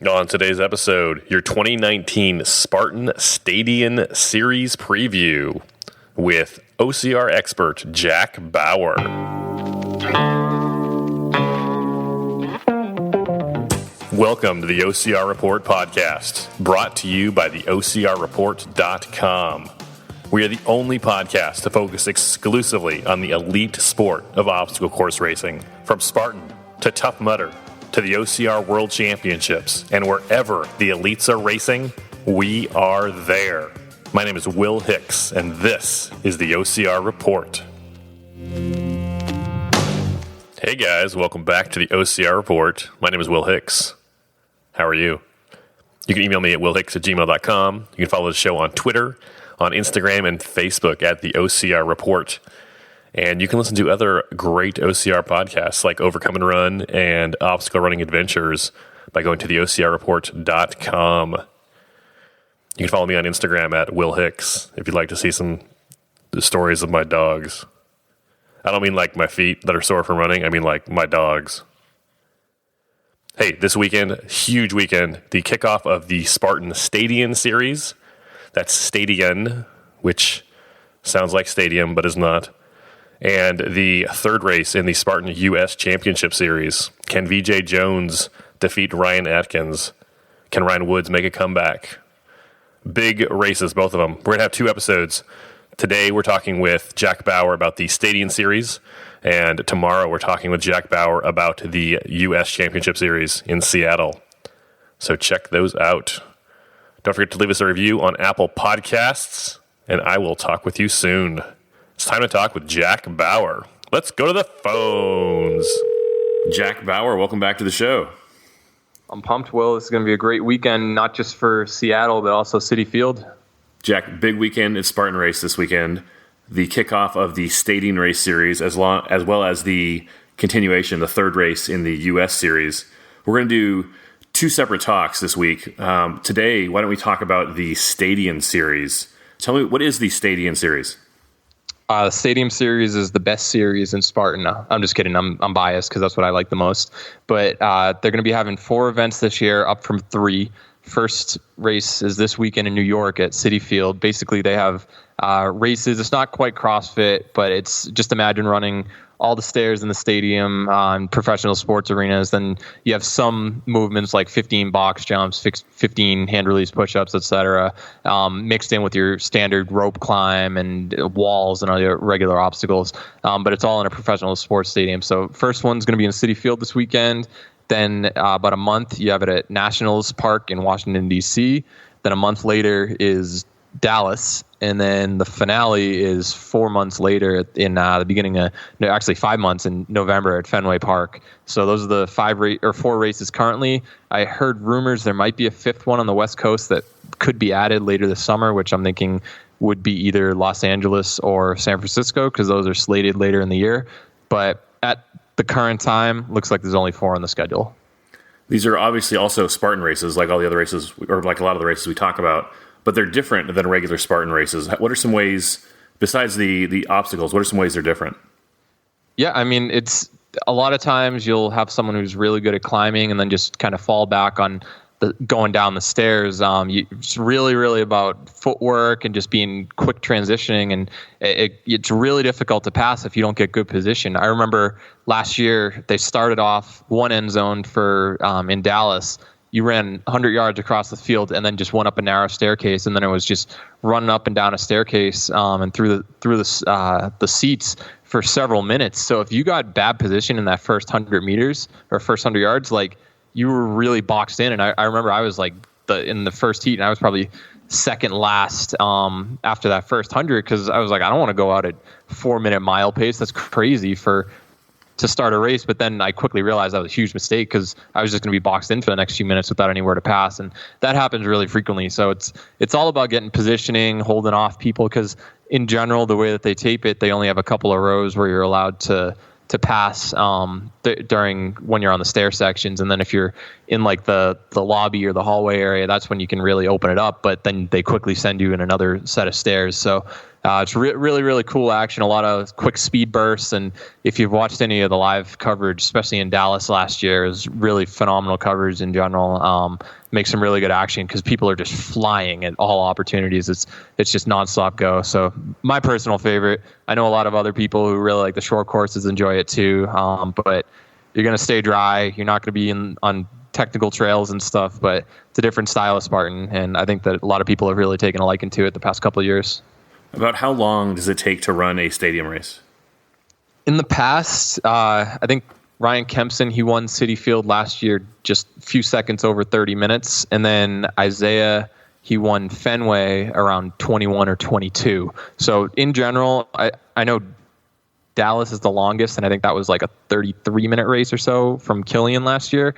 On today's episode, your 2019 Spartan Stadion Series preview with OCR expert Jack Bauer. Welcome to the OCR Report podcast, brought to you by the OCRReport.com. We are the only podcast to focus exclusively on the elite sport of obstacle course racing, from Spartan to Tough Mudder to the OCR World Championships, and wherever the elites are racing, we are there. My name is Will Hicks, and this is the OCR Report. Hey guys, welcome back to the OCR Report. My name is Will Hicks. How are you? You can email me at willhicks@gmail.com. You can follow the show on Twitter, on Instagram, and Facebook at the OCR Report. And you can listen to other great OCR podcasts like Overcome and Run and Obstacle Running Adventures by going to the OCRReport.com. You can follow me on Instagram at Will Hicks if you'd like to see some stories of my dogs. I don't mean like my feet that are sore from running. I mean like my dogs. Hey, this weekend, huge weekend, the kickoff of the Spartan Stadion Series. That's Stadion, which sounds like stadium but is not. And the third race in the Spartan U.S. Championship Series. Can VJ Jones defeat Ryan Atkins? Can Ryan Woods make a comeback? Big races, both of them. We're going to have two episodes. Today we're talking with Jack Bauer about the Stadion Series. And tomorrow we're talking with Jack Bauer about the U.S. Championship Series in Seattle. So check those out. Don't forget to leave us a review on Apple Podcasts. And I will talk with you soon. It's time to talk with Jack Bauer. Let's go to the phones. Jack Bauer, welcome back to the show. I'm pumped, Will. This is going to be a great weekend, not just for Seattle, but also Citi Field. Jack, big weekend at Spartan Race this weekend. The kickoff of the Stadion Race Series, as well as the continuation, the third race in the U.S. Series. We're going to do two separate talks this week. Today, why don't we talk about the Stadion Series? Tell me, what is the Stadion Series? The Stadium Series is the best series in Spartan. No, I'm just kidding. I'm biased because that's what I like the most. But they're going to be having 4 events this year, up from 3. First race is this weekend in New York at Citi Field. Basically, they have races. It's not quite CrossFit, but it's just imagine running all the stairs in the stadium on professional sports arenas. Then you have some movements like 15 box jumps, 15 hand release push-ups, etc., mixed in with your standard rope climb and walls and other regular obstacles. But it's all in a professional sports stadium. So first one's going to be in Citi Field this weekend. Then about a month, you have it at Nationals Park in Washington, D.C. Then a month later is Dallas. And then the finale is 4 months later in the beginning of, 5 months in November at Fenway Park. So those are the 4 races currently. I heard rumors there might be a 5th one on the West Coast that could be added later this summer, which I'm thinking would be either Los Angeles or San Francisco because those are slated later in the year. But at the current time, looks like there's only 4 on the schedule. These are obviously also Spartan races, like all the other races, or like a lot of the races we talk about, but they're different than regular Spartan races. What are some ways, besides the obstacles, what are some ways they're different? Yeah, I mean, it's a lot of times you'll have someone who's really good at climbing and then just kind of fall back on going down the stairs. It's really, really about footwork and just being quick transitioning, and it's really difficult to pass if you don't get good position. I remember last year they started off one end zone for in Dallas. You ran 100 yards across the field and then just went up a narrow staircase, and then it was just running up and down a staircase and through the seats for several minutes. So if you got bad position in that first 100 meters or first 100 yards, like, you were really boxed in. And I remember I was like in the first heat, and I was probably second last after that first 100 because I was like, I don't want to go out at 4-minute mile pace. That's crazy to start a race. But then I quickly realized that was a huge mistake because I was just going to be boxed in for the next few minutes without anywhere to pass. And that happens really frequently. So it's all about getting positioning, holding off people, because in general, the way that they tape it, they only have a couple of rows where you're allowed to pass during when you're on the stair sections. And then if you're in like the lobby or the hallway area, that's when you can really open it up. But then they quickly send you in another set of stairs. So It's really, really cool action, a lot of quick speed bursts. And if you've watched any of the live coverage, especially in Dallas last year, it was really phenomenal coverage in general. Makes some really good action because people are just flying at all opportunities. It's just nonstop go. So my personal favorite. I know a lot of other people who really like the short courses enjoy it too. But you're going to stay dry. You're not going to be on technical trails and stuff, but it's a different style of Spartan. And I think that a lot of people have really taken a liking to it the past couple of years. About how long does it take to run a stadium race? In the past, I think Ryan Kempson, he won Citi Field last year just a few seconds over 30 minutes. And then Isaiah, he won Fenway around 21 or 22. So in general, I know Dallas is the longest, and I think that was like a 33-minute race or so from Killian last year.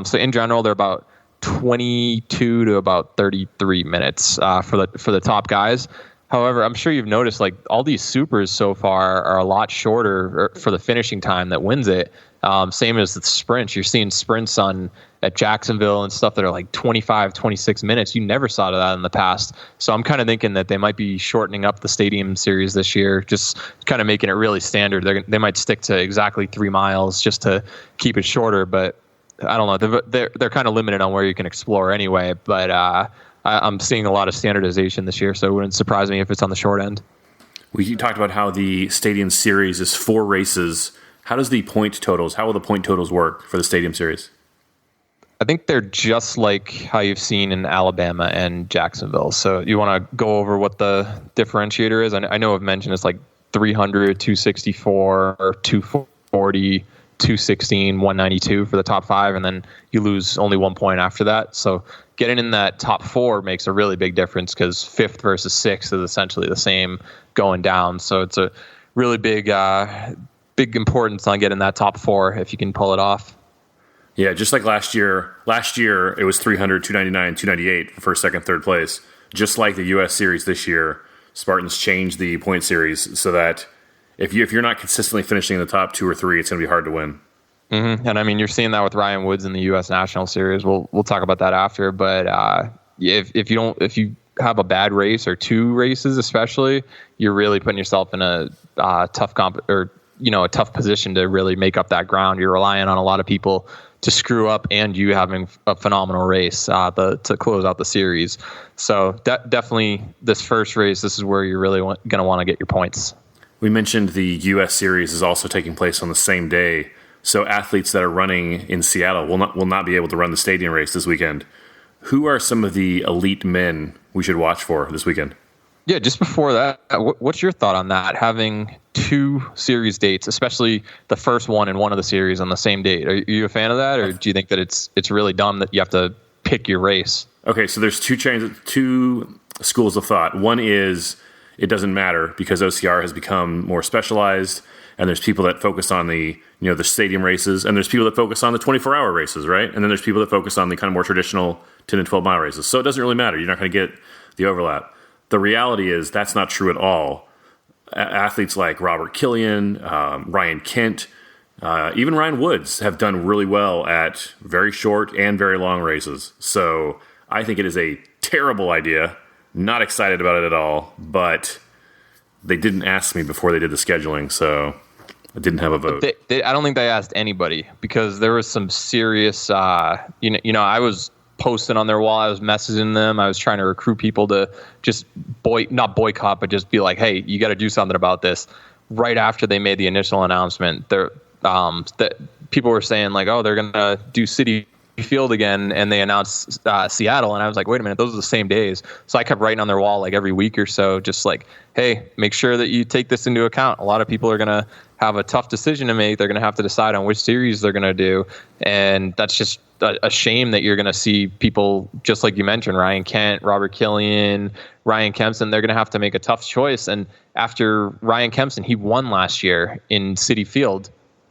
So in general, they're about 22 to about 33 minutes for the top guys. However, I'm sure you've noticed like all these supers so far are a lot shorter for the finishing time that wins it. Same as the sprints. You're seeing sprints at Jacksonville and stuff that are like 25, 26 minutes. You never saw that in the past. So I'm kind of thinking that they might be shortening up the Stadium Series this year, just kind of making it really standard. They might stick to exactly 3 miles just to keep it shorter, but I don't know. They're kind of limited on where you can explore anyway, but I'm seeing a lot of standardization this year, so it wouldn't surprise me if it's on the short end. We talked about how the Stadium Series is 4 races. How will the point totals work for the Stadium Series? I think they're just like how you've seen in Alabama and Jacksonville. So you want to go over what the differentiator is? I know I've mentioned it's like 300, 264, 240, 216, 192 for the top 5, and then you lose only 1 point after that. So getting in that top 4 makes a really big difference because 5th versus 6th is essentially the same going down. So it's a really big importance on getting that top 4 if you can pull it off. Yeah, just like last year. Last year it was 300, 299, 298 for first, second, third place. Just like the U.S. Series this year, Spartans changed the point series so that if you're not consistently finishing in the top 2 or 3, it's going to be hard to win. Mm-hmm. And I mean, you're seeing that with Ryan Woods in the U.S. National Series. We'll talk about that after. But if you have a bad race or 2 races, especially, you're really putting yourself in a tough position to really make up that ground. You're relying on a lot of people to screw up and you having a phenomenal race to close out the series. So definitely this first race, this is where you're really going to want to get your points. We mentioned the U.S. Series is also taking place on the same day. So athletes that are running in Seattle will not be able to run the Stadium Race this weekend. Who are some of the elite men we should watch for this weekend? Yeah, just before that, what's your thought on that? Having 2 series dates, especially the first one and one of the series on the same date. Are you a fan of that, or do you think that it's really dumb that you have to pick your race? Okay, so there's 2 schools of thought. One is it doesn't matter because OCR has become more specialized, and there's people that focus on the stadium races, and there's people that focus on the 24-hour races, right? And then there's people that focus on the kind of more traditional 10 and 12-mile races. So it doesn't really matter. You're not going to get the overlap. The reality is that's not true at all. Athletes like Robert Killian, Ryan Kent, even Ryan Woods have done really well at very short and very long races. So I think it is a terrible idea. Not excited about it at all, but they didn't ask me before they did the scheduling, so I didn't have a vote. I don't think they asked anybody because there was some serious, I was posting on their wall. I was messaging them. I was trying to recruit people to just not boycott, but just be like, hey, you got to do something about this. Right after they made the initial announcement, that people were saying like, oh, they're going to do Citi Field again, and they announced Seattle, and I was like, wait a minute, those are the same days. So I kept writing on their wall like every week or so, just like, hey, make sure that you take this into account. A lot of people are going to have a tough decision to make. They're going to have to decide on which series they're going to do, and that's just a shame that you're going to see people, just like you mentioned, Ryan Kent, Robert Killian, Ryan Kempson, they're going to have to make a tough choice. And after Ryan Kempson, he won last year in Citi Field,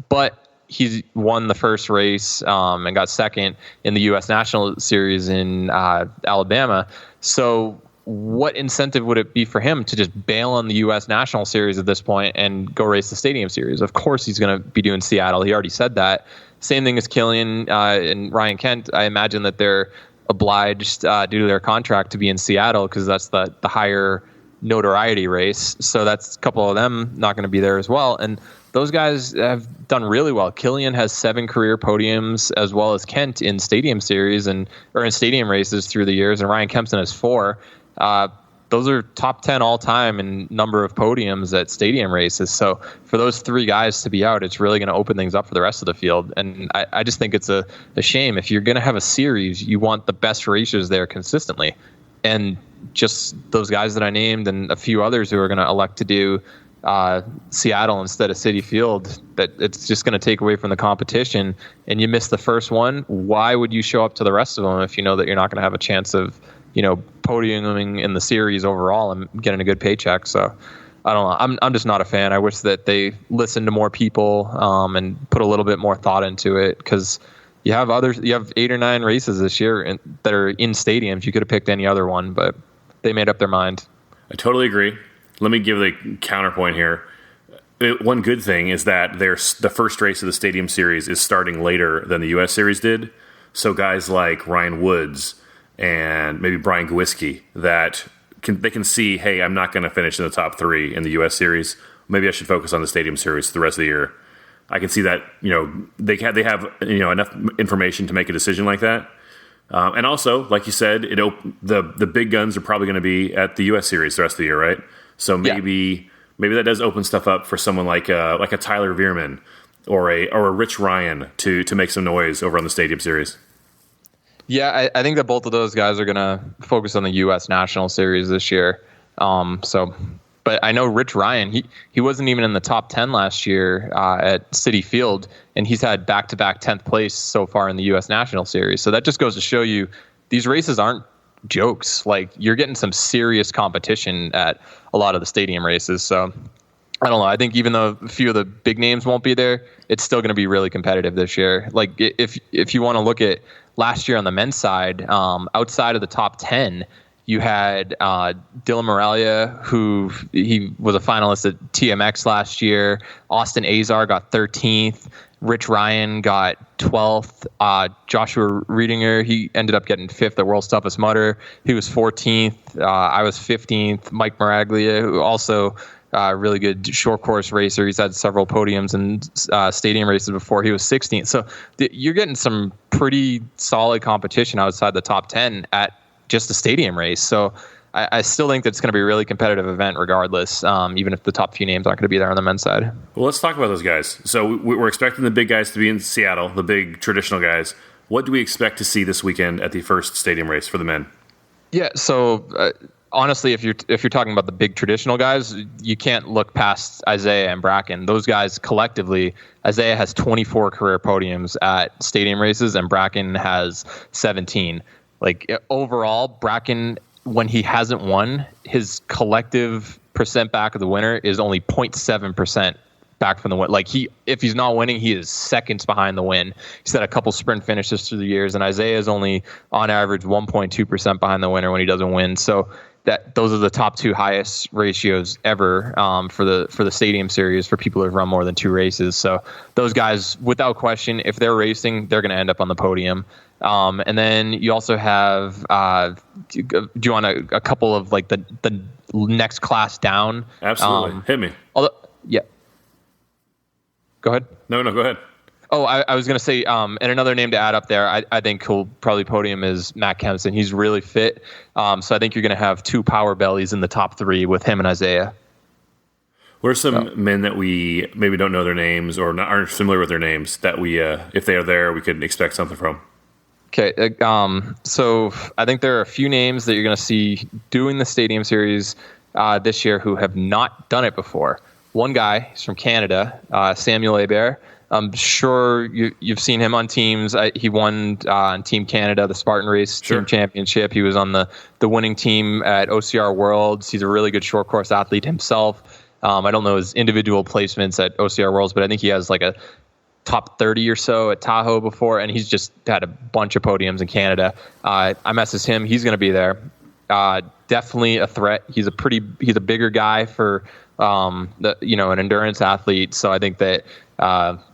but he won the first race and got second in the U.S. National Series in Alabama. So what incentive would it be for him to just bail on the U.S. National Series at this point and go race the Stadium Series? Of course he's going to be doing Seattle. He already said that. Same thing as Killian and Ryan Kent. I imagine that they're obliged due to their contract to be in Seattle because that's the higher notoriety race. So that's a couple of them not going to be there as well. And those guys have done really well. Killian has 7 career podiums, as well as Kent in Stadium Series or in Stadium Races through the years, and Ryan Kempson has 4. Those are top 10 all time in number of podiums at Stadium Races. So for those 3 guys to be out, it's really going to open things up for the rest of the field. And I just think it's a shame. If you're going to have a series, you want the best racers there consistently. And just those guys that I named and a few others who are going to elect to do Seattle instead of Citi Field, that it's just going to take away from the competition, and you miss the first one. Why would you show up to the rest of them if you know that you're not going to have a chance of, podiuming in the series overall and getting a good paycheck? So I don't know. I'm just not a fan. I wish that they listened to more people and put a little bit more thought into it, because you have 8 or 9 races this year that are in stadiums. You could have picked any other one, but they made up their mind. I totally agree. Let me give the counterpoint here. One good thing is that the first race of the Stadium Series is starting later than the U.S. Series did. So guys like Ryan Woods and maybe Brian Gwiski, they can see, hey, I'm not going to finish in the top 3 in the U.S. Series. Maybe I should focus on the Stadium Series the rest of the year. I can see that they have enough information to make a decision like that. And also, like you said, the big guns are probably going to be at the U.S. Series the rest of the year, right? So maybe that does open stuff up for someone like a Tyler Veerman or a Rich Ryan to make some noise over on the Stadium Series. Yeah, I think that both of those guys are going to focus on the U.S. National Series this year. But I know Rich Ryan, he wasn't even in the top 10 last year at Citi Field, and he's had back-to-back 10th place so far in the U.S. National Series. So that just goes to show you these races aren't jokes. Like, you're getting some serious competition at a lot of the stadium races. So I don't know. I think even though a few of the big names won't be there, it's still going to be really competitive this year. Like, if you want to look at last year on the men's side, outside of the top 10, you had Dylan Moralia, who he was a finalist at TMX last year. Austin Azar got 13th. Rich Ryan got 12th. Joshua Riedinger, he ended up getting 5th at World's Toughest Mudder. He was 14th. I was 15th. Mike Maraglia, who also really good short course racer. He's had several podiums in stadium races before. He was 16th. So you're getting some pretty solid competition outside the top 10 at just a stadium race. So I still think that it's going to be a really competitive event regardless, even if the top few names aren't going to be there on the men's side. Well, let's talk about those guys. So we're expecting the big guys to be in Seattle, the big traditional guys. What do we expect to see this weekend at the first stadium race for the men? Yeah, so honestly, if you're talking about the big traditional guys, you can't look past Isaiah and Bracken. Those guys collectively, Isaiah has 24 career podiums at stadium races, and Bracken has 17. Like, overall, Bracken, when he hasn't won, his collective percent back of the winner is only 0.7% back from the win. Like, if he's not winning, he is seconds behind the win. He's had a couple sprint finishes through the years, and Isaiah is only on average 1.2% behind the winner when he doesn't win. So those are the top 2 highest ratios ever for the Stadium Series for people who have run more than 2 races. So those guys, without question, if they're racing, they're going to end up on the podium. And then you also have, do you want a couple of like the next class down? Absolutely. Hit me. Yeah. Go ahead. No, go ahead. Oh, I was going to say, and another name to add up there, I think who'll probably podium is Matt Kempson. He's really fit. So I think you're going to have 2 power bellies in the top 3 with him and Isaiah. What are some men that we maybe don't know their names or aren't familiar with their names that we, if they are there, we could expect something from? Okay, so I think there are a few names that you're going to see doing the Stadium Series this year who have not done it before. One guy, he's from Canada, Samuel Hebert. I'm sure you've seen him on teams. He won on Team Canada, the Spartan Race Team Championship. He was on the winning team at OCR Worlds. He's a really good short course athlete himself. I don't know his individual placements at OCR Worlds, but I think he has like a top 30 or so at Tahoe before, and he's just had a bunch of podiums in Canada. I messaged him. He's going to be there. Definitely a threat. He's a bigger guy for an endurance athlete. So I think that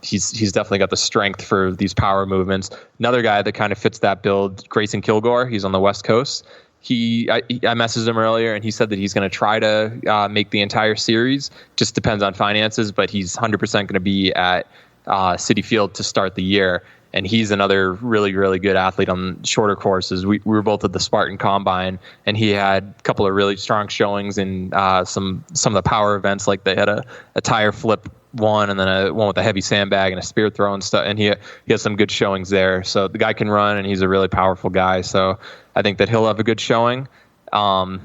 he's definitely got the strength for these power movements. Another guy that kind of fits that build, Grayson Kilgore. He's on the West Coast. I messaged him earlier, and he said that he's going to try to make the entire series. Just depends on finances, but he's 100% going to be at Citi Field to start the year. And he's another really, really good athlete on shorter courses. We were both at the Spartan Combine, and he had a couple of really strong showings in some of the power events, like they had a tire flip one, and then one with a heavy sandbag and a spear throw and stuff. And he has some good showings there. So the guy can run, and he's a really powerful guy. So I think that he'll have a good showing. My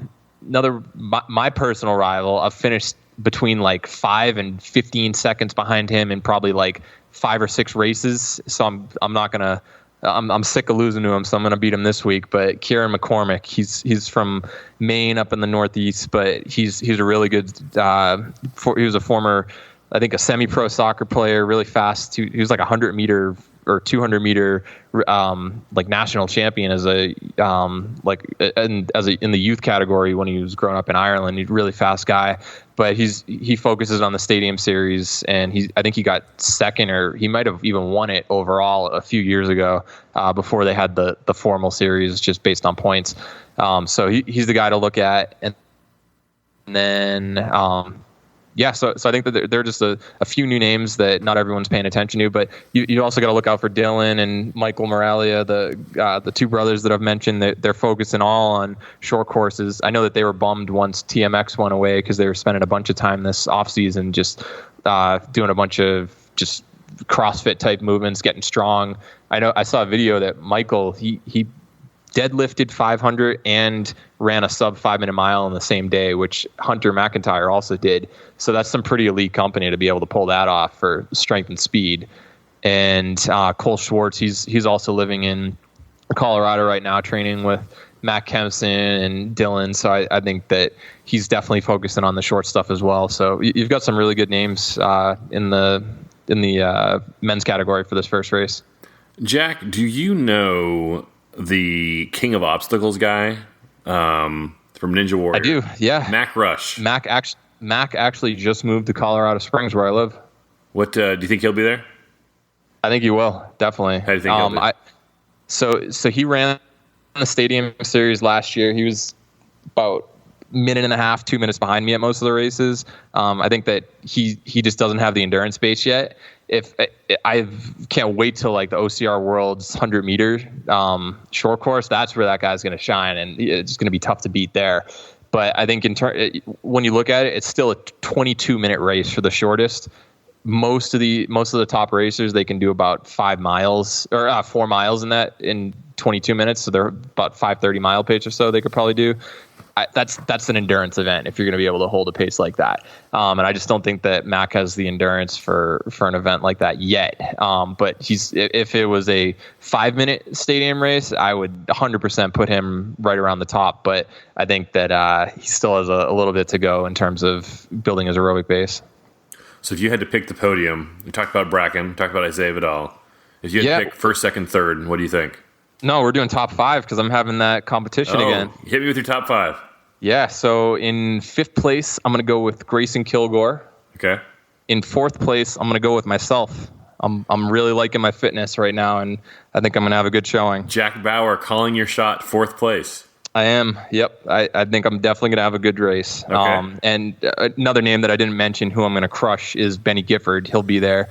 personal rival, I've finished between like 5 and 15 seconds behind him in probably like 5 or 6 races. So I'm not gonna. I'm sick of losing to him, so I'm gonna beat him this week. But Kieran McCormick, he's from Maine up in the Northeast, but he's a really good. He was a former, I think, a semi-pro soccer player, really fast. He was like 100 meter or 200 meter like national champion in the youth category when he was growing up in Ireland. He's a really fast guy, but he focuses on the Stadium Series, and I think he got second, or he might have even won it overall a few years ago before they had the formal series just based on points. So he's the guy to look at, and then. So I think that there are just a few new names that not everyone's paying attention to, but you also got to look out for Dylan and Michael Moralia, the two brothers that I've mentioned. They're focusing all on short courses. I know that they were bummed once TMX went away because they were spending a bunch of time this offseason just doing a bunch of just CrossFit type movements, getting strong. I know I saw a video that Michael, he deadlifted 500 and ran a sub 5-minute mile on the same day, which Hunter McIntyre also did. So that's some pretty elite company to be able to pull that off for strength and speed. And Cole Schwartz, he's also living in Colorado right now, training with Matt Kempson and Dylan. So I think that he's definitely focusing on the short stuff as well. So you've got some really good names in the men's category for this first race. Jack, do you know the King of Obstacles guy from Ninja Warrior? I do, yeah. Mac Rush. Mac actually just moved to Colorado Springs, where I live. What do you think he'll be there? I think he will, definitely. How do you think he'll be? So he ran the Stadium Series last year. He was about a minute and a half, 2 minutes behind me at most of the races. I think that he just doesn't have the endurance base yet. I can't wait till like the OCR World's 100 meter short course. That's where that guy's going to shine, and it's going to be tough to beat there. But I think when you look at it, it's still a 22-minute race for the shortest. Most of the top racers, they can do about 5 miles or 4 miles in 22 minutes. So they're about 5:30 mile pace or so they could probably do. That's an endurance event if you're going to be able to hold a pace like that. And I just don't think that Mac has the endurance for an event like that yet. But if it was a 5-minute stadium race, I would 100% put him right around the top. But I think that he still has a little bit to go in terms of building his aerobic base. So if you had to pick the podium, we talked about Bracken, we talked about Isaiah Vidal. If you had to pick first, second, third, what do you think? No, we're doing top 5 because I'm having that competition again. Hit me with your top 5. Yeah, so in 5th place, I'm going to go with Grayson Kilgore. Okay. In 4th place, I'm going to go with myself. I'm really liking my fitness right now, and I think I'm going to have a good showing. Jack Bauer calling your shot, 4th place. I am. Yep. I think I'm definitely going to have a good race. Okay. And another name that I didn't mention who I'm going to crush is Benny Gifford. He'll be there.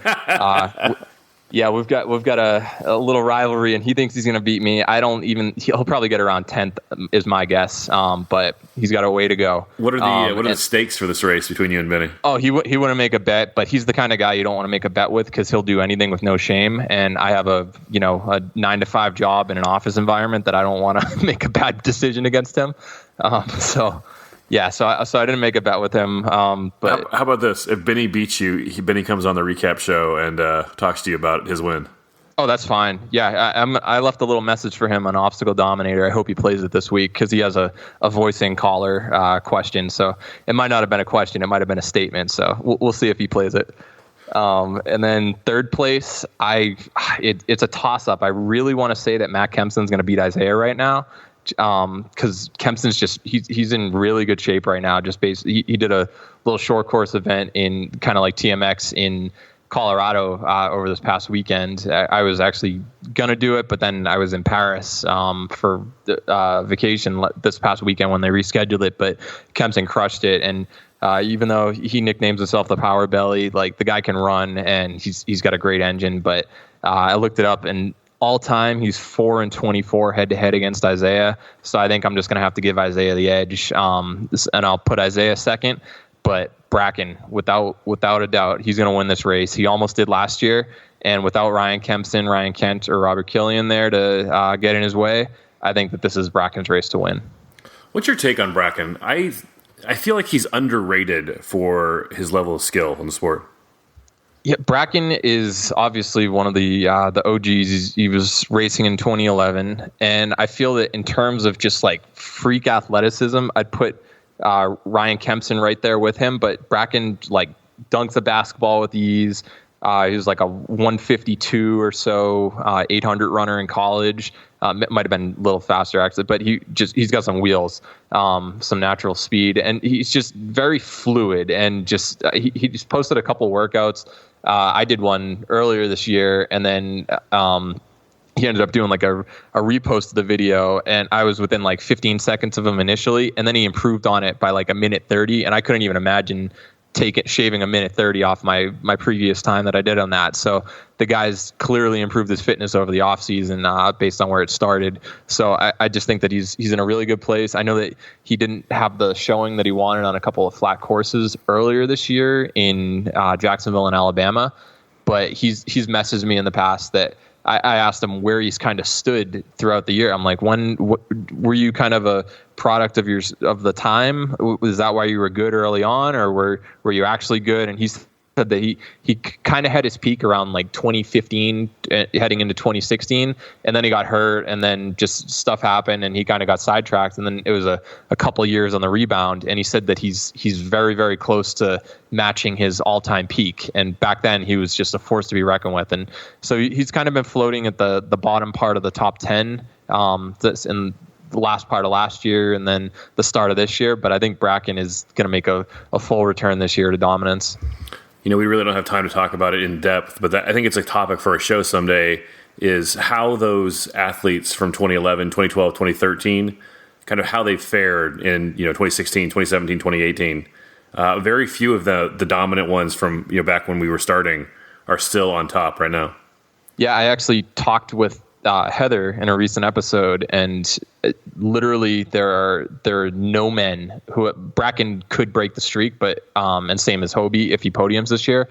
Yeah, we've got a little rivalry, and he thinks he's going to beat me. He'll probably get around 10th is my guess, but he's got a way to go. What are the stakes for this race between you and Benny? Oh, he wouldn't make a bet, but he's the kind of guy you don't want to make a bet with because he'll do anything with no shame. And I have a 9-to-5 job in an office environment that I don't want to make a bad decision against him. So I didn't make a bet with him. But how about this? If Benny beats you, Benny comes on the recap show and talks to you about his win. Oh, that's fine. Yeah, I left a little message for him on Obstacle Dominator. I hope he plays it this week because he has a voice-in caller question. So it might not have been a question. It might have been a statement. So we'll see if he plays it. And then 3rd place, it's a toss-up. I really want to say that Matt Kempson's going to beat Isaiah right now. Because Kempson's he's in really good shape right now. He did a little short course event in kind of like TMX in Colorado over this past weekend. I was actually going to do it, but then I was in Paris for vacation this past weekend when they rescheduled it, but Kempson crushed it. And even though he nicknames himself the Power Belly, like, the guy can run and he's got a great engine. But I looked it up, and all time he's 4-24 head to head against Isaiah. So I think I'm just going to have to give Isaiah the edge, and I'll put Isaiah second. But Bracken, without a doubt, he's going to win this race. He almost did last year, and without Ryan Kempson, Ryan Kent, or Robert Killian there to get in his way, I think that this is Bracken's race to win. What's your take on Bracken? I feel like he's underrated for his level of skill in the sport. Yeah, Bracken is obviously one of the OGs. He was racing in 2011, and I feel that in terms of just like freak athleticism, I'd put Ryan Kempson right there with him. But Bracken like dunks a basketball with ease. He was like a 152 or so, 800 runner in college. Might have been a little faster actually, but he's got some wheels, some natural speed, and he's just very fluid. And just he just posted a couple workouts. I did one earlier this year, and then he ended up doing like a repost of the video, and I was within like 15 seconds of him initially, and then he improved on it by like a minute 30, and I couldn't even imagine shaving a minute 30 off my previous time that I did on that. So the guy's clearly improved his fitness over the offseason based on where it started. So I just think that he's in a really good place. I know that he didn't have the showing that he wanted on a couple of flat courses earlier this year in Jacksonville and Alabama, but he's messaged me in the past that I asked him where he's kind of stood throughout the year. I'm like, were you kind of a product of the time? Was that why you were good early on, or were you actually good? And he said that he kind of had his peak around like 2015, heading into 2016, and then he got hurt, and then just stuff happened, and he kind of got sidetracked, and then it was a couple of years on the rebound. And he said that he's very, very close to matching his all-time peak, and back then he was just a force to be reckoned with. And so he's kind of been floating at the bottom part of the top 10 in the last part of last year and then the start of this year. But I think Bracken is going to make a full return this year to dominance. We really don't have time to talk about it in depth, but I think it's a topic for a show someday, is how those athletes from 2011, 2012, 2013, kind of how they fared in 2016, 2017, 2018. Very few of the dominant ones from back when we were starting are still on top right now. Yeah, I actually talked with Heather in a recent episode, and literally there are no men who Bracken could break the streak, but and same as Hobie if he podiums this year,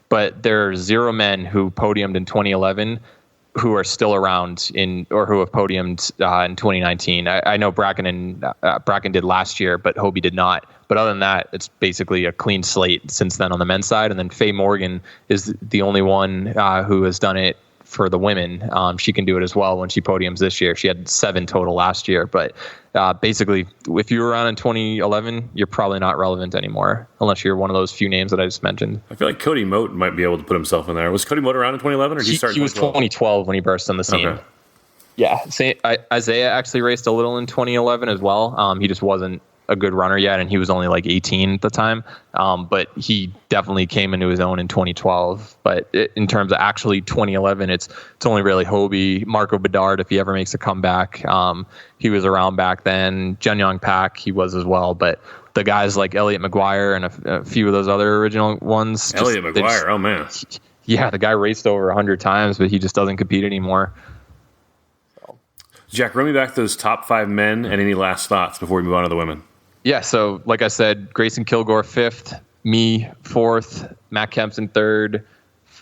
but there are 0 men who podiumed in 2011 who are still around or who have podiumed in 2019. I know Bracken did last year, but Hobie did not. But other than that, it's basically a clean slate since then on the men's side. And then Faye Morgan is the only one who has done it for the women. She can do it as well when she podiums this year. She had 7 total last year. But basically, if you were around in 2011, you're probably not relevant anymore, unless you're one of those few names that I just mentioned. I feel like Cody Moat might be able to put himself in there. Was Cody Moat around in 2011, or did he start in 2012? He was 2012 when he burst on the scene. Okay. Yeah, Isaiah actually raced a little in 2011 as well. He just wasn't a good runner yet, and he was only like 18 at the time. But he definitely came into his own in 2012. But in terms of actually 2011, it's only really Hobie, Marco Bedard, if he ever makes a comeback. He was around back then. Jun Pak, he was as well. But the guys like Elliot McGuire and a few of those other original ones. Elliot McGuire, oh man. Yeah, the guy raced over 100 times, but he just doesn't compete anymore. Jack, run me back those top 5 men and any last thoughts before we move on to the women. Yeah, so like I said, Grayson Kilgore 5th, me 4th, Matt Kempson 3rd,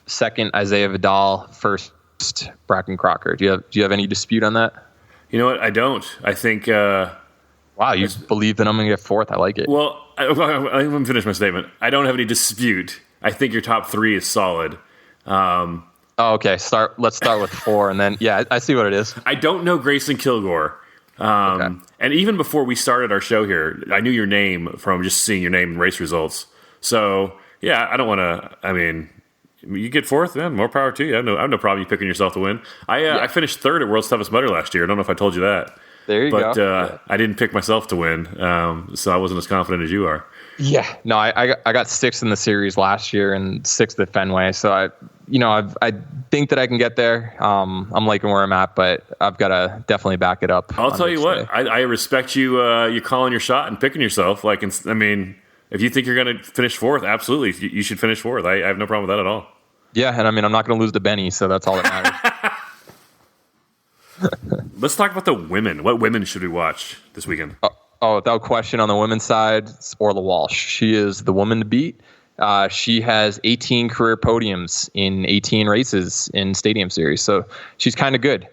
2nd, Isaiah Vidal, 1st, Bracken Crocker. Do you have any dispute on that? You know what? I don't. I think... wow, you believe that I'm going to get 4th. I like it. Well, I'm going to finish my statement. I don't have any dispute. I think your top 3 is solid. Oh, okay. Let's start with 4, and then, yeah, I see what it is. I don't know Grayson Kilgore. Okay. And even before we started our show here, I knew your name from just seeing your name in race results. So, yeah, I don't want to, I mean, you get 4th, man, more power to you. I have no problem you picking yourself to win. I finished 3rd at World's Toughest Mudder last year. I don't know if I told you that. There you go. But I didn't pick myself to win, so I wasn't as confident as you are. Yeah, no, I got sixth in the series last year and sixth at Fenway. So I think that I can get there. I'm liking where I'm at, but I've got to definitely back it up. I'll tell you what, I respect you. You calling your shot and picking yourself. Like, I mean, if you think you're going to finish fourth, absolutely, you should finish fourth. I have no problem with that at all. Yeah, and I mean, I'm not going to lose to Benny, so that's all that matters. Let's talk about the women. What women should we watch this weekend? Oh, without question, on the women's side, it's Orla Walsh. She is the woman to beat. She has 18 career podiums in 18 races in Stadium Series, so she's kind of good.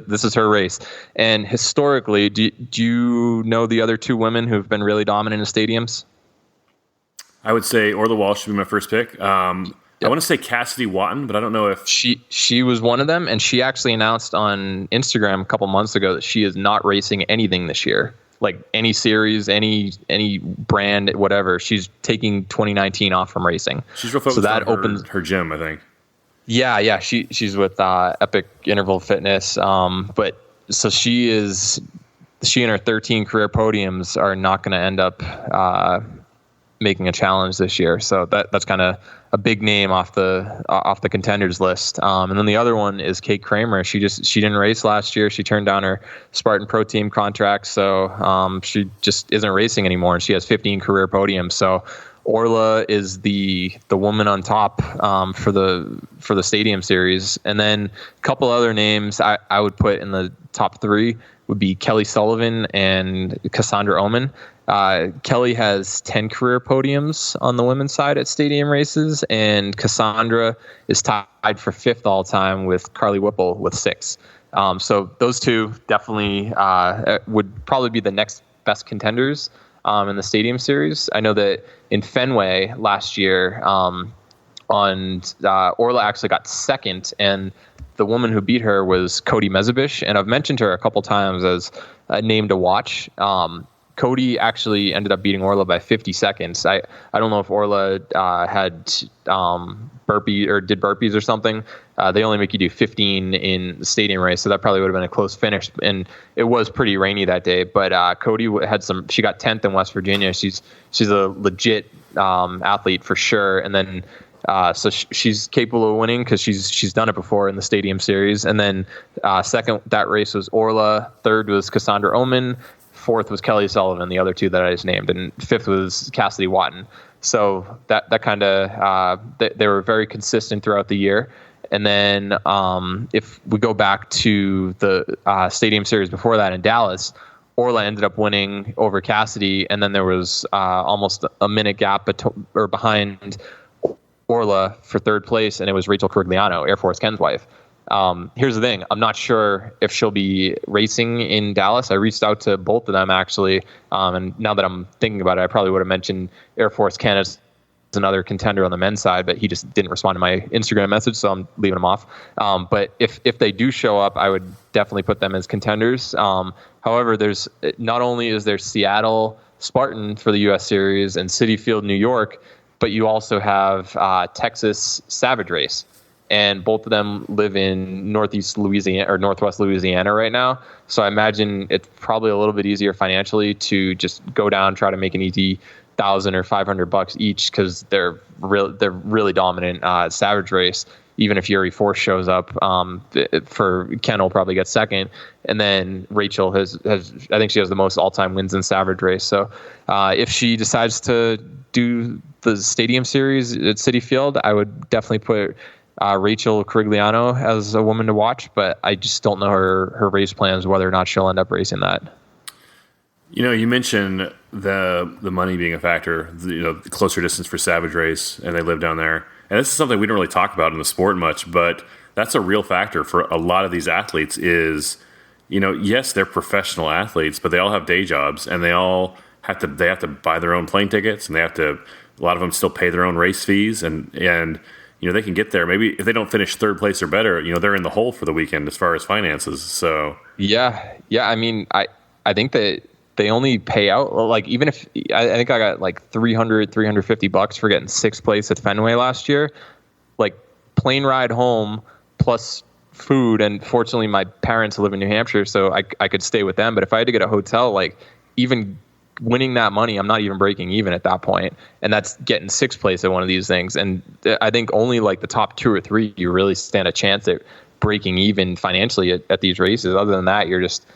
This is her race. And historically, do you know the other two women who've been really dominant in stadiums? I would say Orla Walsh should be my first pick. I want to say Cassidy Watton, but I don't know if she was one of them, and she actually announced on Instagram a couple months ago that she is not racing anything this year, like any series, any brand, whatever. She's taking 2019 off from racing. She's real focused so that on opens her gym, I think. Yeah. She's with Epic Interval Fitness, but so she and her 13 career podiums are not going to end up making a challenge this year. So that's kind of a big name off the contenders list. And then the other one is Kate Kramer. She didn't race last year. She turned down her Spartan Pro Team contract. So she just isn't racing anymore. And she has 15 career podiums. So Orla is the woman on top for the Stadium Series. And then a couple other names I would put in the top three would be Kelly Sullivan and Cassandra Oman. Kelly has 10 career podiums on the women's side at stadium races, and Cassandra is tied for fifth all time with Carly Whipple with 6. So those two definitely would probably be the next best contenders in the Stadium Series. I know that in Fenway last year, Orla actually got second, and the woman who beat her was Cody Mezebish, and I've mentioned her a couple times as a name to watch. Cody actually ended up beating Orla by 50 seconds. I don't know if Orla had burpee or did burpees or something. They only make you do 15 in the stadium race, so that probably would have been a close finish. And it was pretty rainy that day. But Cody had some. She got 10th in West Virginia. She's a legit athlete for sure. And then so she's capable of winning because she's done it before in the Stadium Series. And then second, that race was Orla. Third was Cassandra Oman. Fourth was Kelly Sullivan, the other two that I just named, and fifth was Cassidy Watton. So that kind of they were very consistent throughout the year. And then if we go back to the Stadium Series before that in Dallas, Orla ended up winning over Cassidy, and then there was almost a minute gap behind Orla for third place, and it was Rachel Corigliano, Air Force Ken's wife. Here's the thing. I'm not sure if she'll be racing in Dallas. I reached out to both of them actually. And now that I'm thinking about it, I probably would have mentioned Air Force Ken as another contender on the men's side, but he just didn't respond to my Instagram message, so I'm leaving him off. But if they do show up, I would definitely put them as contenders. However, there's not only is there Seattle Spartan for the U.S. Series and Citi Field, New York, but you also have Texas Savage Race. And both of them live in northwest Louisiana right now. So I imagine it's probably a little bit easier financially to just go down, try to make an easy $1,000 or $500 each because they're really dominant Savage Race. Even if Yuri Force shows up, for Ken will probably get second, and then Rachel has I think she has the most all-time wins in Savage Race. So if she decides to do the Stadium Series at Citi Field, I would definitely put Rachel Corigliano as a woman to watch, but I just don't know her race plans, whether or not she'll end up racing that. You know, you mentioned the money being a factor, the closer distance for Savage Race, and they live down there. And this is something we don't really talk about in the sport much, but that's a real factor for a lot of these athletes is, yes, they're professional athletes, but they all have day jobs, and they have to buy their own plane tickets, and a lot of them still pay their own race fees, and they can get there. Maybe if they don't finish third place or better, they're in the hole for the weekend as far as finances. So yeah. I mean, I think that they only pay out like even if I think I got like $350 for getting sixth place at Fenway last year, like plane ride home plus food. And fortunately, my parents live in New Hampshire, so I could stay with them. But if I had to get a hotel, like even winning that money, I'm not even breaking even at that point, and that's getting sixth place at one of these things. And I think only like the top 2 or 3 you really stand a chance at breaking even financially at these races. Other than that, you're just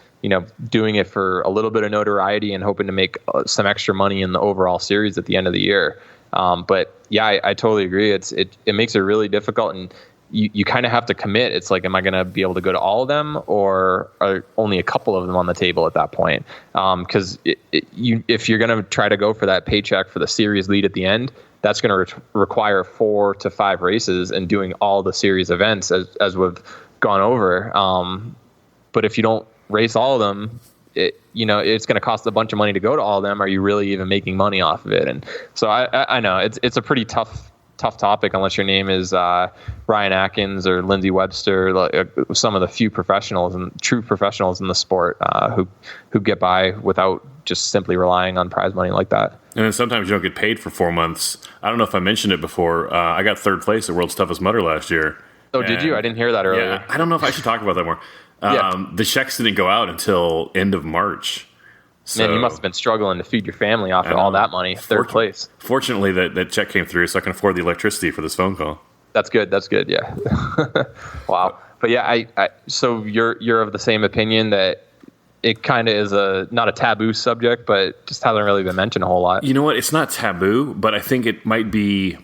doing it for a little bit of notoriety and hoping to make some extra money in the overall series at the end of the year. But yeah, I totally agree. It makes it really difficult, and you kind of have to commit. It's like, am I going to be able to go to all of them, or are only a couple of them on the table at that point? Because if you're going to try to go for that paycheck for the series lead at the end, that's going to require 4 to 5 races and doing all the series events as we've gone over. But if you don't race all of them, it's going to cost a bunch of money to go to all of them. Are you really even making money off of it? And so I know it's a pretty tough topic unless your name is Ryan Atkins or Lindsey Webster, like, some of the few professionals and true professionals in the sport who get by without just simply relying on prize money like that. And then sometimes you don't get paid for 4 months. I don't know if I mentioned it before. I got 3rd place at World's Toughest Mudder last year. Oh, did you? I didn't hear that earlier. Yeah, I don't know if I should talk about that more. The checks didn't go out until end of March. So, man, you must have been struggling to feed your family off of all that money. 3rd place. Fortunately, that check came through, so I can afford the electricity for this phone call. That's good. Yeah. Wow. But yeah, so you're of the same opinion that it kind of is not a taboo subject, but just hasn't really been mentioned a whole lot. You know what? It's not taboo, but I think it might be.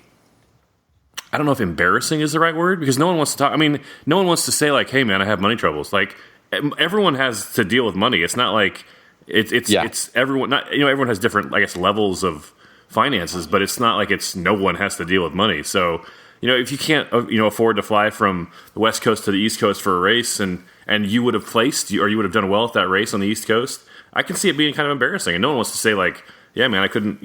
I don't know if embarrassing is the right word, because no one wants to talk. I mean, no one wants to say like, "Hey, man, I have money troubles." Like, everyone has to deal with money. It's not like it's everyone. Not everyone has different, I guess, levels of finances, but it's not like no one has to deal with money. So if you can't afford to fly from the West Coast to the East Coast for a race, and you would have placed or you would have done well at that race on the East Coast, I can see it being kind of embarrassing. And no one wants to say like, "Yeah, man, I couldn't.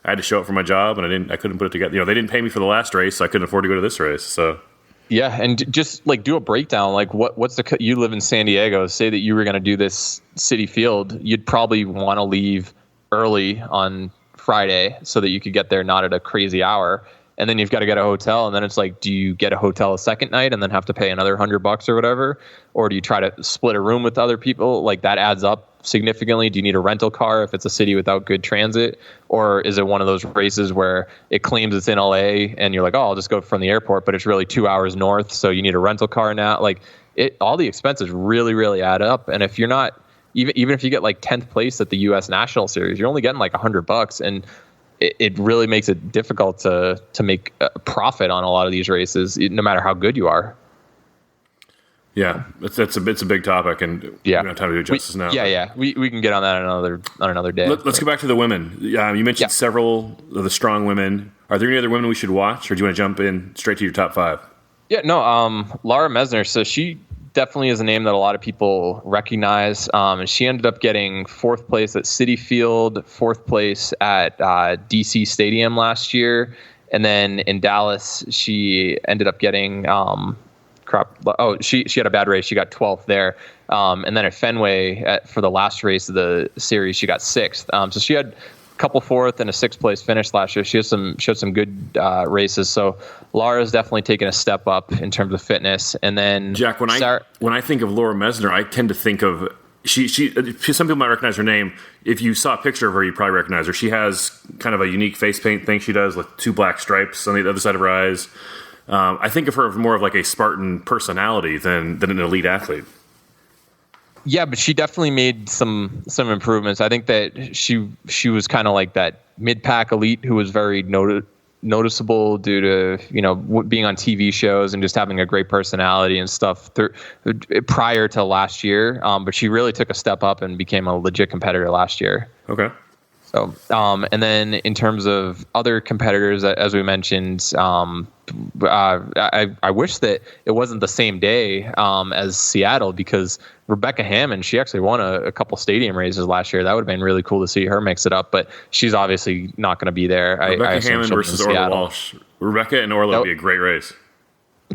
I had to show up for my job, and I couldn't put it together. They didn't pay me for the last race, so I couldn't afford to go to this race." So, yeah, and just like do a breakdown. Like, what's you live in San Diego? Say that you were going to do this Citi Field, you'd probably want to leave early on Friday so that you could get there not at a crazy hour. And then you've got to get a hotel, and then it's like, do you get a hotel a second night and then have to pay another $100 or whatever, or do you try to split a room with other people? Like, that adds up significantly. Do you need a rental car if it's a city without good transit, or is it one of those races where it claims it's in LA and you're like, oh, I'll just go from the airport, but it's really 2 hours north, so you need a rental car now? Like, all the expenses really, really add up. And if you're not even if you get like 10th place at the U.S. National Series, you're only getting like $100, and it really makes it difficult to make a profit on a lot of these races, no matter how good you are. Yeah, it's a big topic, and we don't have time to do justice now. Yeah. We can get on that on another day. Let's go back to the women. You mentioned several of the strong women. Are there any other women we should watch, or do you want to jump in straight to your top 5? Yeah, no. Laura Mesner. So she definitely is a name that a lot of people recognize. And she ended up getting 4th place at Citi Field, 4th place at DC Stadium last year. And then in Dallas, she ended up getting she had a bad race. She got 12th there. And then at Fenway for the last race of the series, she got 6th. So she had a couple 4th and a 6th place finish last year. She showed some good races. So Laura's definitely taken a step up in terms of fitness. And then Jack, when I think of Laura Mesner, I tend to think of she. Some people might recognize her name. If you saw a picture of her, you probably recognize her. She has kind of a unique face paint thing she does, with 2 black stripes on the other side of her eyes. I think of her as more of like a Spartan personality than an elite athlete. Yeah, but she definitely made some improvements. I think that she was kind of like that mid-pack elite who was very noticeable due to being on TV shows and just having a great personality and stuff prior to last year. But she really took a step up and became a legit competitor last year. Okay. So, and then in terms of other competitors, as we mentioned, I wish that it wasn't the same day as Seattle, because Rebecca Hammond, she actually won a couple stadium races last year. That would have been really cool to see her mix it up, but she's obviously not going to be there. Rebecca Hammond versus Orla Walsh. Rebecca and Orla would be a great race.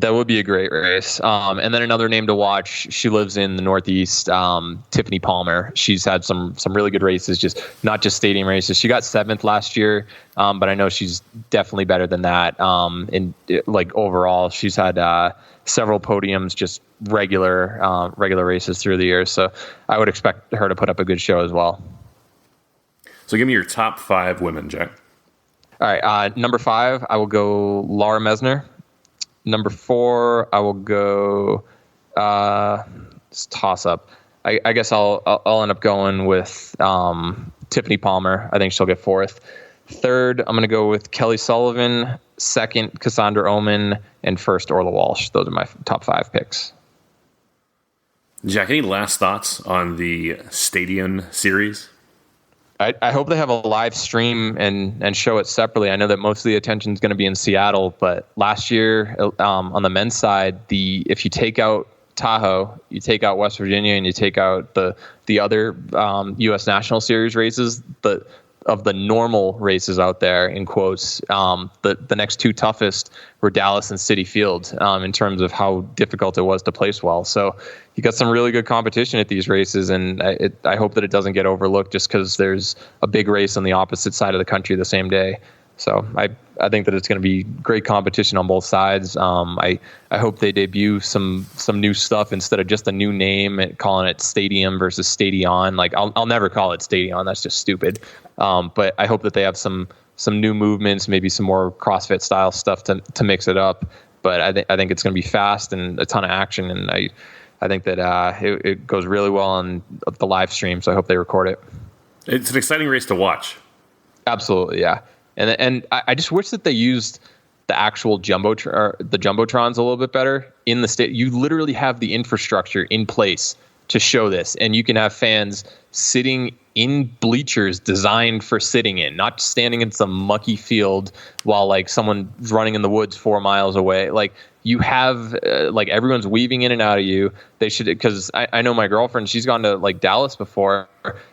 That would be a great race. And then another name to watch, she lives in the Northeast, Tiffany Palmer. She's had some really good races, not just stadium races. She got 7th last year, but I know she's definitely better than that. Overall, she's had several podiums, just regular races through the years. So I would expect her to put up a good show as well. So give me your top 5 women, Jack. All right. Number 5, I will go Laura Mesner. Number 4, I will go it's toss up. I guess I'll end up going with Tiffany Palmer. I think she'll get 4th. 3rd, I'm going to go with Kelly Sullivan. 2nd, Cassandra Oman, and 1st, Orla Walsh. Those are my top 5 picks. Jack, any last thoughts on the Stadion Series? I hope they have a live stream and show it separately. I know that most of the attention is going to be in Seattle, but last year on the men's side, if you take out Tahoe, you take out West Virginia, and you take out the other U.S. National Series races, of the normal races out there, in quotes, the next 2 toughest were Dallas and Citi Field in terms of how difficult it was to place well. So you got some really good competition at these races, and I hope that it doesn't get overlooked just because there's a big race on the opposite side of the country the same day. So I think that it's going to be great competition on both sides. I hope they debut some new stuff instead of just a new name and calling it Stadium versus Stadion. Like I'll never call it Stadion. That's just stupid. But I hope that they have some new movements, maybe some more CrossFit style stuff to mix it up. But I think it's going to be fast and a ton of action, and I think that it goes really well on the live stream. So I hope they record it. It's an exciting race to watch. Absolutely, yeah. And I just wish that they used the actual jumbotrons a little bit better in the state. You literally have the infrastructure in place to show this, and you can have fans sitting in bleachers designed for sitting in, not standing in some mucky field while like someone's running in the woods 4 miles away. Like you have like everyone's weaving in and out of you. They should, because I know my girlfriend, she's gone to like Dallas before,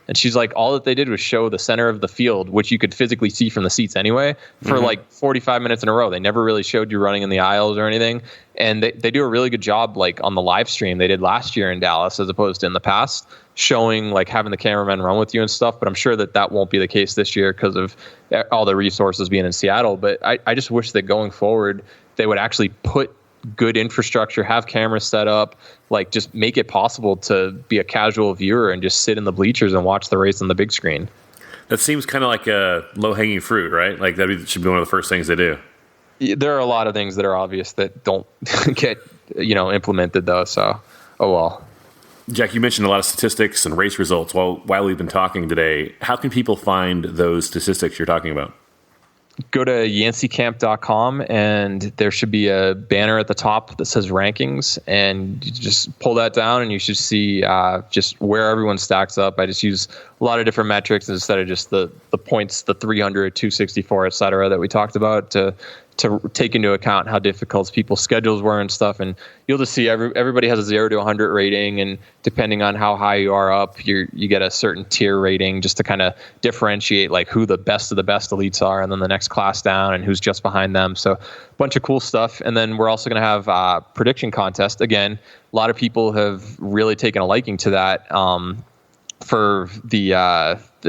and she's like, all that they did was show the center of the field, which you could physically see from the seats anyway, for like 45 minutes in a row. They never really showed you running in the aisles or anything. And they do a really good job, like on the live stream they did last year in Dallas, as opposed to in the past, showing like having the cameraman run with you and stuff. But I'm sure that won't be the case this year because of all the resources being in Seattle. But I just wish that going forward, they would actually put good infrastructure, have cameras set up, like just make it possible to be a casual viewer and just sit in the bleachers and watch the race on the big screen. That seems kind of like a low-hanging fruit, right? Like that should be one of the first things they do. There are a lot of things that are obvious that don't get implemented though. So, oh well. Jack, you mentioned a lot of statistics and race results while we've been talking today. How can people find those statistics you're talking about? Go to yanceycamp.com, and there should be a banner at the top that says rankings, and you just pull that down and you should see just where everyone stacks up. I just use a lot of different metrics instead of just the points, the 300, 264, et cetera, that we talked about to take into account how difficult people's schedules were and stuff. And you'll just see everybody has a 0 to 100 rating, and depending on how high you are up, you get a certain tier rating just to kind of differentiate like who the best of the best elites are, and then the next class down and who's just behind them. So a bunch of cool stuff. And then we're also going to have a prediction contest. Again, a lot of people have really taken a liking to that. For the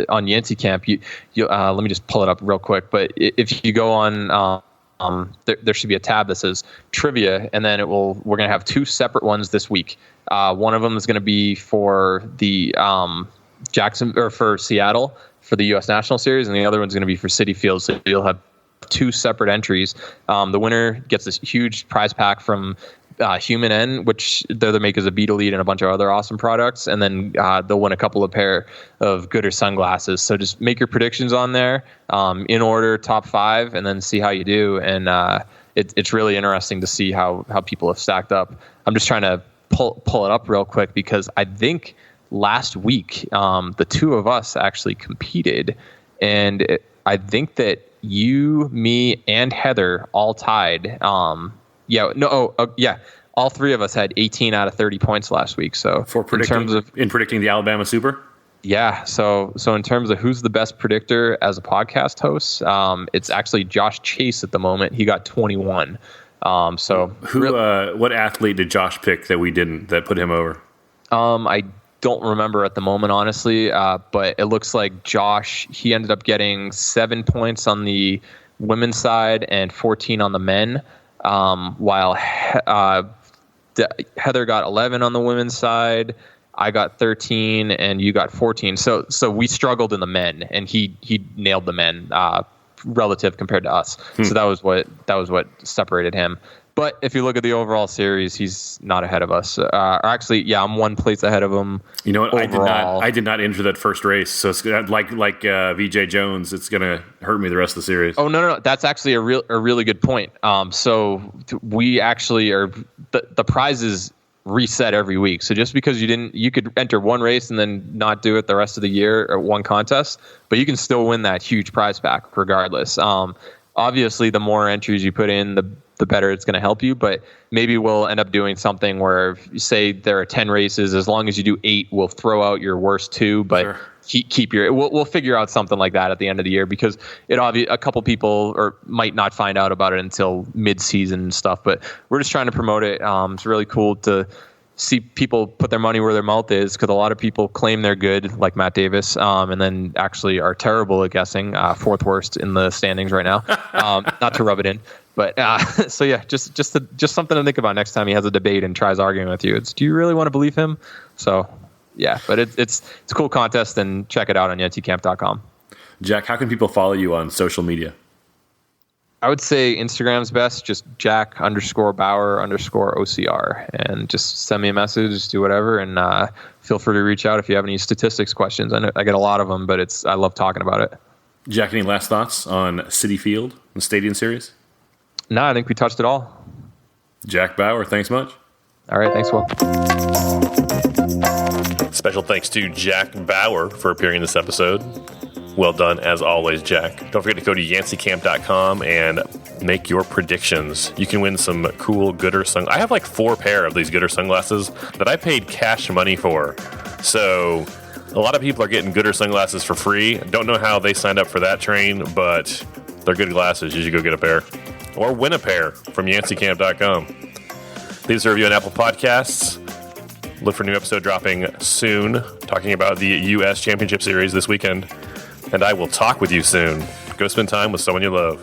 on Yancey Camp, you let me just pull it up real quick. But if you go on, there should be a tab that says trivia, and then we're going to have 2 separate ones this week. One of them is going to be for the for Seattle for the U.S. National Series, and the other one's going to be for Citi Field. So you'll have 2 separate entries. The winner gets this huge prize pack from Human N, which they're the makers of Beat Elite and a bunch of other awesome products, and then they'll win a couple of pair of Gooder sunglasses. So just make your predictions on there in order, top 5, and then see how you do. And it's really interesting to see how people have stacked up. I'm just trying to pull it up real quick because I think last week the 2 of us actually competed, and I think that you, me, and Heather all tied. All 3 of us had 18 out of 30 points last week. So in predicting the Alabama Super? Yeah. So in terms of who's the best predictor as a podcast host, it's actually Josh Chase at the moment. He got 21. What athlete did Josh pick that we didn't, that put him over? I don't remember at the moment, honestly, but it looks like Josh, he ended up getting 7 points on the women's side and 14 on the men. While Heather got 11 on the women's side, I got 13, and you got 14. So we struggled in the men, and he nailed the men relative compared to us. So that was what separated him. But if you look at the overall series, he's not ahead of us. Or actually, yeah, I'm 1 place ahead of him. You know what? Overall. I did not enter that first race, so it's like VJ Jones. It's gonna hurt me the rest of the series. Oh no, that's actually a really good point. So we actually are the prizes reset every week. So just because you could enter one race and then not do it the rest of the year or one contest, but you can still win that huge prize pack regardless. Obviously, the more entries you put in, the better it's going to help you. But maybe we'll end up doing something where, say there are 10 races, as long as you do 8, we'll throw out your worst 2, but sure. keep your. We'll figure out something like that at the end of the year, because a couple people might not find out about it until mid-season and stuff. But we're just trying to promote it. It's really cool to see people put their money where their mouth is, because a lot of people claim they're good, like Matt Davis, and then actually are terrible at guessing, 4th worst in the standings right now. Not to rub it in, but so yeah, just something to think about next time he has a debate and tries arguing with you. Do you really want to believe him? So yeah, but it's a cool contest, and check it out on yenticamp.com. Jack, how can people follow you on social media? I would say Instagram's best, just Jack_Bauer_OCR, and just send me a message, do whatever, and feel free to reach out if you have any statistics questions. I get a lot of them, but I love talking about it. Jack, any last thoughts on Citi Field and Stadion Series? No, I think we touched it all. Jack Bauer, thanks much. All right, thanks, Will. Special thanks to Jack Bauer for appearing in this episode. Well done, as always, Jack. Don't forget to go to yanceycamp.com and make your predictions. You can win some cool Gooder sunglasses. I have like 4 pair of these Gooder sunglasses that I paid cash money for. So a lot of people are getting Gooder sunglasses for free. Don't know how they signed up for that train, but they're good glasses. You should go get a pair. Or win a pair from yanceycamp.com. Leave us a review on Apple Podcasts. Look for a new episode dropping soon, talking about the U.S. Championship Series this weekend. And I will talk with you soon. Go spend time with someone you love.